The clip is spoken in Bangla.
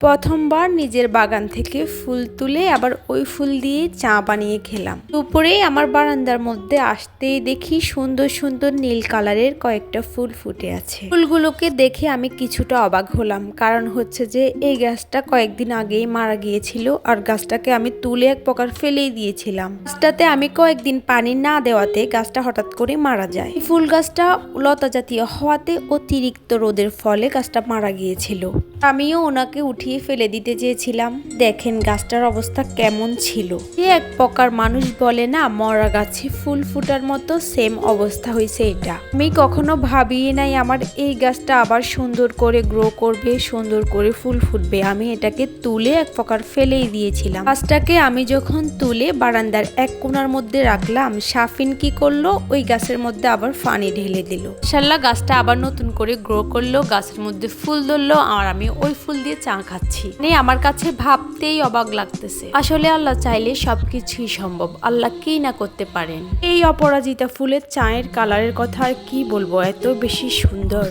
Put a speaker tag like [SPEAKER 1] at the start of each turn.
[SPEAKER 1] প্রথমবার নিজের বাগান থেকে ফুল তুলে আবার ওই ফুল দিয়ে চা বানিয়ে খেলাম। দুপুরে আমার বারান্দার মধ্যে আসতেই দেখি সুন্দর সুন্দর নীল কালারের কয়েকটা ফুল ফুটে আছে। ফুলগুলোকে দেখে আমি কিছুটা অবাক হলাম, কারণ হচ্ছে যে এই গাছটা কয়েকদিন আগেই মারা গিয়েছিল আর গাছটাকে আমি তুলে এক প্রকার ফেলেই দিয়েছিলাম। গাছটাতে আমি কয়েকদিন পানি না দেওয়াতে গাছটা হঠাৎ করে মারা যায়। ফুল গাছটা লতা জাতীয় হওয়াতে অতিরিক্ত রোদের ফলে গাছটা মারা গিয়েছিল। আমিও ওনাকে উঠিয়ে ফেলে দিতে চেয়েছিলাম। দেখেন গাছটার অবস্থা কেমন ছিল। যে এক প্রকার মানুষ বলে না, মরা গাছে ফুল ফুটার মতো সেম অবস্থা হয়েছে এটা। আমি কখনো ভাবিয়ে নাই আমার এই গাছটা আবার সুন্দর করে গ্রো করবে, সুন্দর করে ফুল ফুটবে। আমি এটাকে তুলে এক প্রকার ফেলেই দিয়েছিলাম। গাছটাকে আমি যখন তুলে বারান্দার এক কোণার মধ্যে রাখলাম, সাফিন কি করলো, ওই গাছের মধ্যে আবার পানি ঢেলে দিল। ইনশাআল্লাহ গাছটা আবার নতুন করে গ্রো করলো, গাছের মধ্যে ফুল ধরলো আর আমি ওই ফুল দিয়ে চা খাচ্ছি। আমার কাছে ভাবতেই অবাক লাগতেছে। আসলে আল্লাহ চাইলে সবকিছুই সম্ভব। আল্লাহ কি না করতে পারেন। এই অপরাজিতা ফুলের চায়ের কালারের কথা আর কি বলবো, এত বেশি সুন্দর।